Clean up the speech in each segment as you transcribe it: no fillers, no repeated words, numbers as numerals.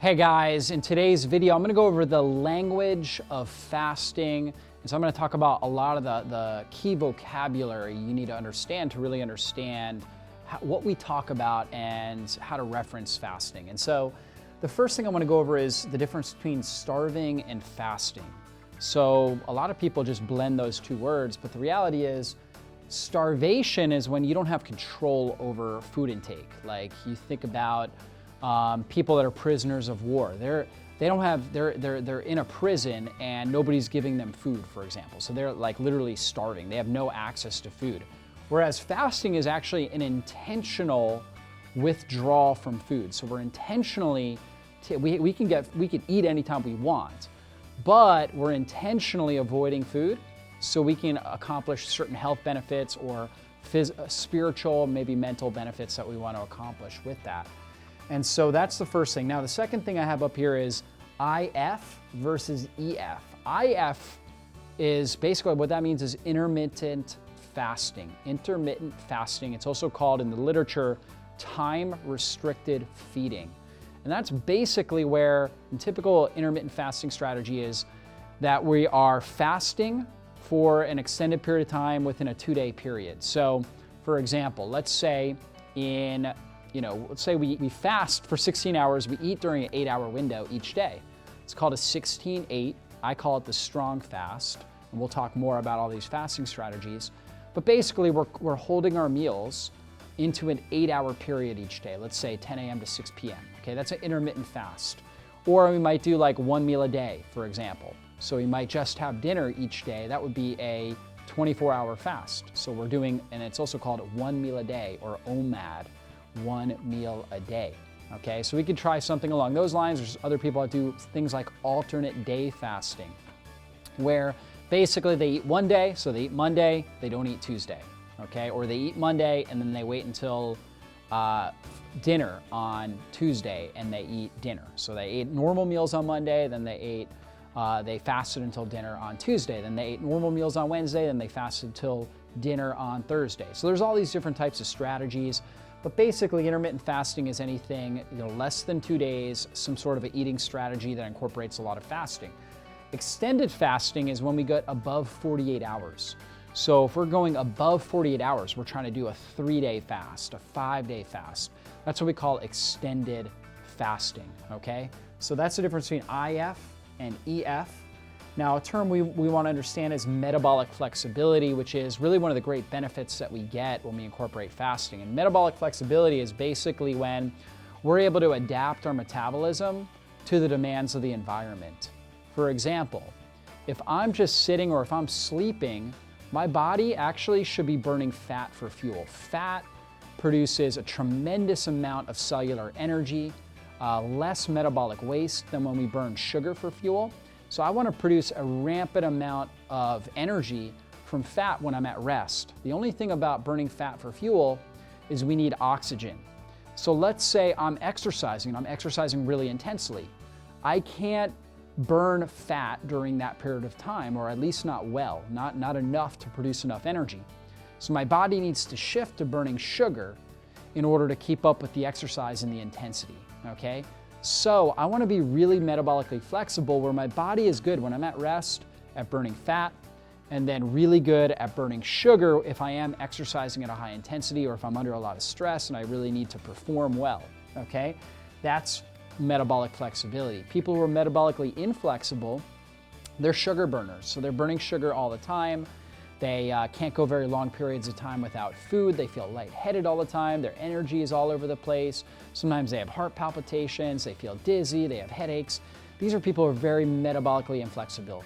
Hey guys, in today's video, I'm gonna go over the language of fasting. And so I'm gonna talk about a lot of the key vocabulary you need to understand to really understand what we talk about and how to reference fasting. And so the first thing I wanna go over is the difference between starving and fasting. So a lot of people just blend those two words, but the reality is starvation is when you don't have control over food intake. Like you think about people that are prisoners of war. They're in a prison and nobody's giving them food, for example. So they're like literally starving. They have no access to food. Whereas fasting is actually an intentional withdrawal from food. So we're intentionally, we can eat anytime we want, but we're intentionally avoiding food so we can accomplish certain health benefits or spiritual, maybe mental benefits that we want to accomplish with that. And so that's the first thing. Now, the second thing I have up here is IF versus EF. IF is basically what that means is intermittent fasting. Intermittent fasting. It's also called in the literature time-restricted feeding. And that's basically where a typical intermittent fasting strategy is that we are fasting for an extended period of time within a 2-day period. So, for example, let's say we fast for 16 hours, we eat during an 8-hour window each day. It's called a 16-8. I call it the strong fast, and we'll talk more about all these fasting strategies. But basically, we're holding our meals into an 8-hour period each day. Let's say 10 a.m. to 6 p.m. Okay, that's an intermittent fast. Or we might do like one meal a day, for example. So we might just have dinner each day. That would be a 24-hour fast. So we're doing, and it's also called one meal a day or OMAD. One meal a day. Okay, so we could try something along those lines. There's other people that do things like alternate day fasting, where basically they eat one day, so they eat Monday, they don't eat Tuesday. Okay, or they eat Monday and then they wait until dinner on Tuesday and they eat dinner. So they ate normal meals on Monday, then they fasted until dinner on Tuesday, then they ate normal meals on Wednesday, then they fasted until dinner on Thursday. So there's all these different types of strategies. But basically, intermittent fasting is anything less than 2 days, some sort of an eating strategy that incorporates a lot of fasting. Extended fasting is when we get above 48 hours. So if we're going above 48 hours, we're trying to do a 3-day fast, a 5-day fast. That's what we call extended fasting, okay? So that's the difference between IF and EF. Now, a term we want to understand is metabolic flexibility, which is really one of the great benefits that we get when we incorporate fasting. And metabolic flexibility is basically when we're able to adapt our metabolism to the demands of the environment. For example, if I'm just sitting or if I'm sleeping, my body actually should be burning fat for fuel. Fat produces a tremendous amount of cellular energy, less metabolic waste than when we burn sugar for fuel. So I want to produce a rampant amount of energy from fat when I'm at rest. The only thing about burning fat for fuel is we need oxygen. So let's say I'm exercising really intensely. I can't burn fat during that period of time, or at least not well, not enough to produce enough energy. So my body needs to shift to burning sugar in order to keep up with the exercise and the intensity, okay? So I want to be really metabolically flexible where my body is good when I'm at rest at burning fat, and then really good at burning sugar if I am exercising at a high intensity or if I'm under a lot of stress and I really need to perform well, okay? That's metabolic flexibility. People who are metabolically inflexible, they're sugar burners. So they're burning sugar all the time. They can't go very long periods of time without food. They feel lightheaded all the time. Their energy is all over the place. Sometimes they have heart palpitations. They feel dizzy. They have headaches. These are people who are very metabolically inflexible.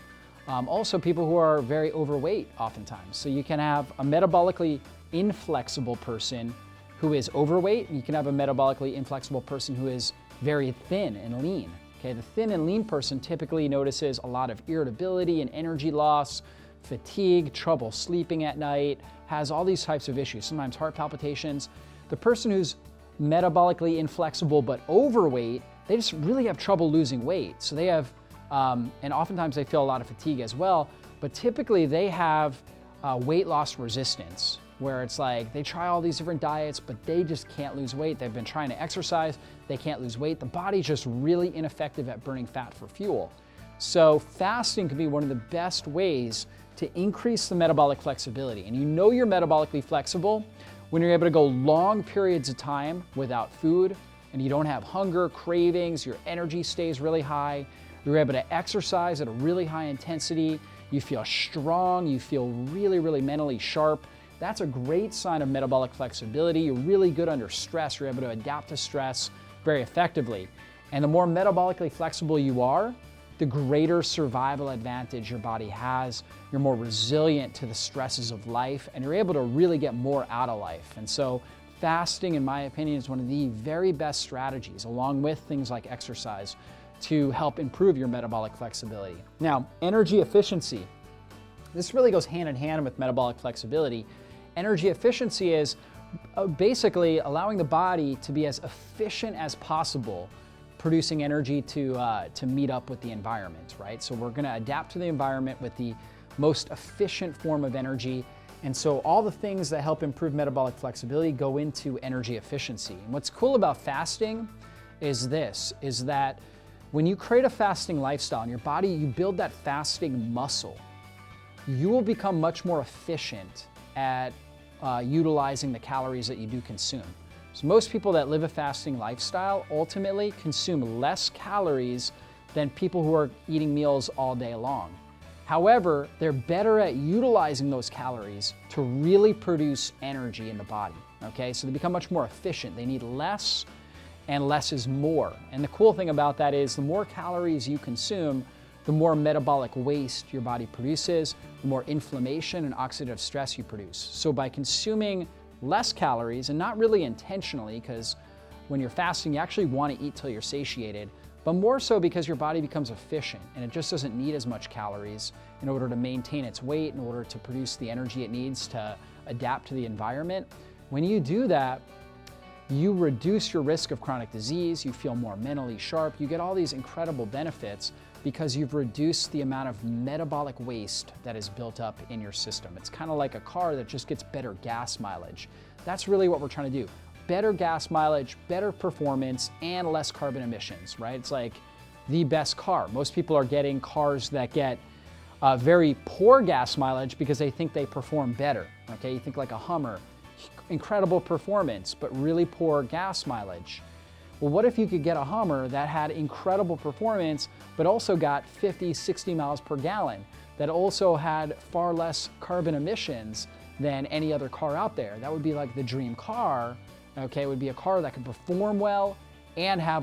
Also, people who are very overweight oftentimes. So you can have a metabolically inflexible person who is overweight. You can have a metabolically inflexible person who is very thin and lean. Okay, the thin and lean person typically notices a lot of irritability and energy loss, fatigue, trouble sleeping at night, has all these types of issues, sometimes heart palpitations. The person who's metabolically inflexible but overweight, they just really have trouble losing weight. So they have, and oftentimes they feel a lot of fatigue as well, but typically they have weight loss resistance, where it's like they try all these different diets, but they just can't lose weight. They've been trying to exercise, they can't lose weight. The body's just really ineffective at burning fat for fuel. So fasting can be one of the best ways to increase the metabolic flexibility. And you know you're metabolically flexible when you're able to go long periods of time without food, and you don't have hunger, cravings, your energy stays really high, you're able to exercise at a really high intensity, you feel strong, you feel really, really mentally sharp. That's a great sign of metabolic flexibility. You're really good under stress. You're able to adapt to stress very effectively. And the more metabolically flexible you are, the greater survival advantage your body has. You're more resilient to the stresses of life, and you're able to really get more out of life. And so fasting, in my opinion, is one of the very best strategies, along with things like exercise, to help improve your metabolic flexibility. Now, energy efficiency. This really goes hand in hand with metabolic flexibility. Energy efficiency is basically allowing the body to be as efficient as possible, producing energy to meet up with the environment, right? So we're gonna adapt to the environment with the most efficient form of energy. And so all the things that help improve metabolic flexibility go into energy efficiency. And what's cool about fasting is that when you create a fasting lifestyle in your body, you build that fasting muscle, you will become much more efficient at utilizing the calories that you do consume. So most people that live a fasting lifestyle ultimately consume less calories than people who are eating meals all day long. However, they're better at utilizing those calories to really produce energy in the body, okay? So they become much more efficient. They need less, and less is more. And the cool thing about that is the more calories you consume, the more metabolic waste your body produces, the more inflammation and oxidative stress you produce. So by consuming less calories, and not really intentionally, because when you're fasting, you actually want to eat till you're satiated, but more so because your body becomes efficient and it just doesn't need as much calories in order to maintain its weight, in order to produce the energy it needs to adapt to the environment. When you do that, you reduce your risk of chronic disease, you feel more mentally sharp, you get all these incredible benefits because you've reduced the amount of metabolic waste that is built up in your system. It's kind of like a car that just gets better gas mileage. That's really what we're trying to do. Better gas mileage, better performance, and less carbon emissions, right? It's like the best car. Most people are getting cars that get very poor gas mileage because they think they perform better, okay? You think like a Hummer, incredible performance, but really poor gas mileage. Well, what if you could get a Hummer that had incredible performance, but also got 50, 60 miles per gallon, that also had far less carbon emissions than any other car out there? That would be like the dream car, okay? It would be a car that could perform well and have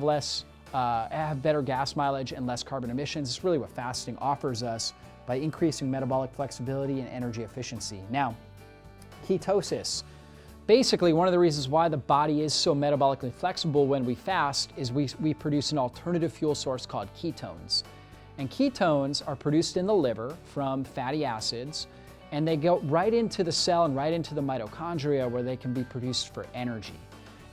better gas mileage and less carbon emissions. It's really what fasting offers us by increasing metabolic flexibility and energy efficiency. Now, ketosis. Basically, one of the reasons why the body is so metabolically flexible when we fast is we produce an alternative fuel source called ketones. And ketones are produced in the liver from fatty acids, and they go right into the cell and right into the mitochondria where they can be produced for energy.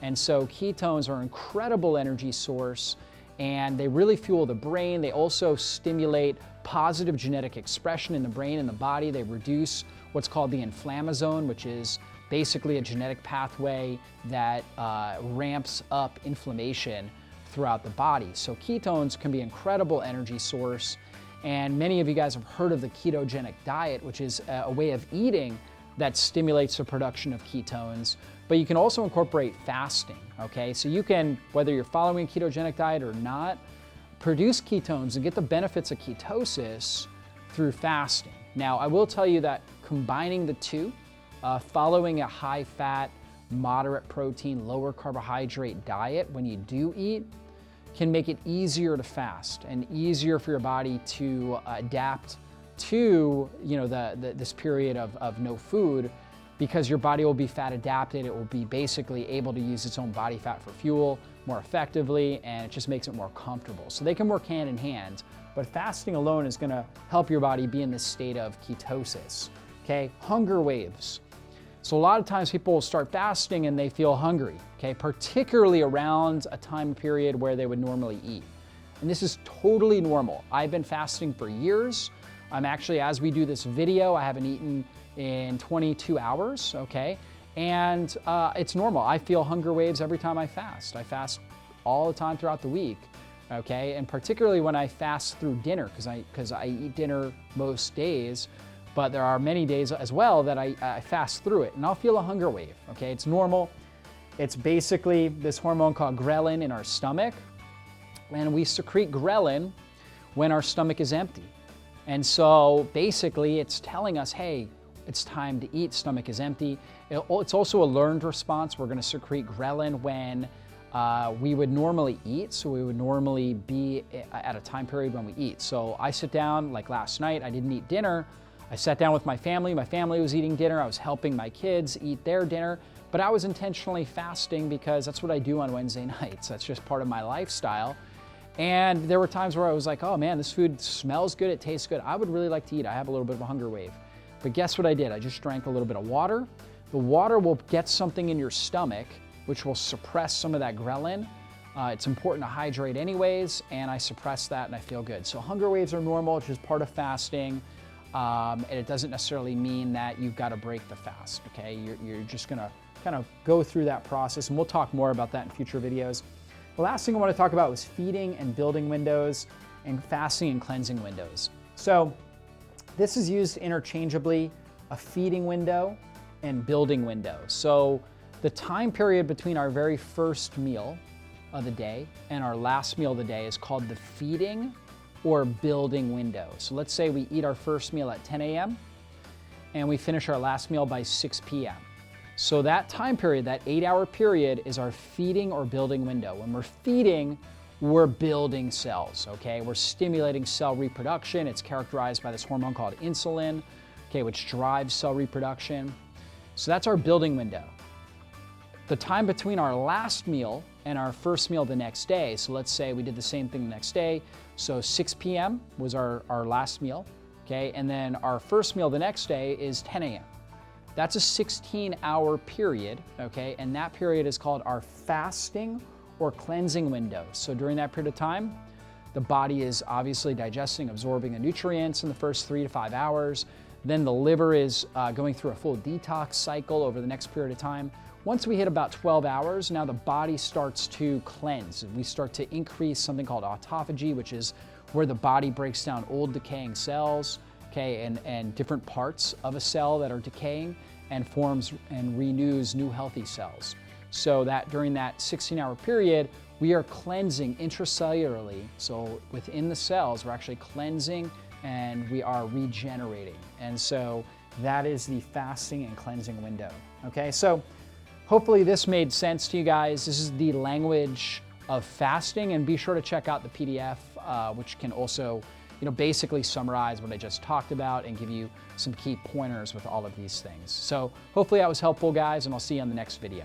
And so ketones are an incredible energy source, and they really fuel the brain. They also stimulate positive genetic expression in the brain and the body. They reduce what's called the inflammasome, which is basically a genetic pathway that ramps up inflammation throughout the body. So ketones can be an incredible energy source, and many of you guys have heard of the ketogenic diet, which is a way of eating that stimulates the production of ketones, but you can also incorporate fasting, okay? So you can, whether you're following a ketogenic diet or not, produce ketones and get the benefits of ketosis through fasting. Now, I will tell you that combining the two, following a high-fat, moderate protein, lower carbohydrate diet when you do eat can make it easier to fast and easier for your body to adapt to this period of no food, because your body will be fat adapted. It will be basically able to use its own body fat for fuel more effectively, and it just makes it more comfortable. So they can work hand in hand, but fasting alone is gonna help your body be in this state of ketosis, okay? Hunger waves. So a lot of times people will start fasting and they feel hungry, okay? Particularly around a time period where they would normally eat. And this is totally normal. I've been fasting for years. I'm actually, as we do this video, I haven't eaten in 22 hours, okay? And it's normal. I feel hunger waves every time I fast. I fast all the time throughout the week, okay? And particularly when I fast through dinner, because I eat dinner most days, but there are many days as well that I fast through it, and I'll feel a hunger wave, okay? It's normal. It's basically this hormone called ghrelin in our stomach, and we secrete ghrelin when our stomach is empty. And so basically it's telling us, hey, it's time to eat, stomach is empty. It's also a learned response. We're gonna secrete ghrelin when we would normally eat. So we would normally be at a time period when we eat. So I sit down, like last night, I didn't eat dinner. I sat down with my family was eating dinner. I was helping my kids eat their dinner, but I was intentionally fasting because that's what I do on Wednesday nights. That's just part of my lifestyle. And there were times where I was like, oh man, this food smells good, it tastes good. I would really like to eat. I have a little bit of a hunger wave. But guess what I did? I just drank a little bit of water. The water will get something in your stomach, which will suppress some of that ghrelin. It's important to hydrate anyways, and I suppress that and I feel good. So hunger waves are normal, it's just part of fasting. And it doesn't necessarily mean that you've got to break the fast, okay? You're just gonna kind of go through that process, and we'll talk more about that in future videos. The last thing I want to talk about was feeding and building windows and fasting and cleansing windows. So this is used interchangeably, a feeding window and building window. So the time period between our very first meal of the day and our last meal of the day is called the feeding or building window. So let's say we eat our first meal at 10 a.m. and we finish our last meal by 6 p.m. So that time period, that 8-hour period, is our feeding or building window. When we're feeding, we're building cells, okay? We're stimulating cell reproduction. It's characterized by this hormone called insulin, okay, which drives cell reproduction. So that's our building window. The time between our last meal and our first meal the next day, so let's say we did the same thing the next day, so 6 p.m. was our last meal, okay? And then our first meal the next day is 10 a.m. That's a 16-hour period, okay? And that period is called our fasting or cleansing window. So during that period of time, the body is obviously digesting, absorbing the nutrients in the first 3 to 5 hours. Then the liver is going through a full detox cycle over the next period of time. Once we hit about 12 hours, now the body starts to cleanse. We start to increase something called autophagy, which is where the body breaks down old decaying cells, okay, and different parts of a cell that are decaying and forms and renews new healthy cells. So that during that 16-hour period, we are cleansing intracellularly. So within the cells, we're actually cleansing and we are regenerating. And so that is the fasting and cleansing window, okay? So hopefully this made sense to you guys. This is the language of fasting, and be sure to check out the PDF, which can also basically summarize what I just talked about and give you some key pointers with all of these things. So hopefully that was helpful, guys, and I'll see you on the next video.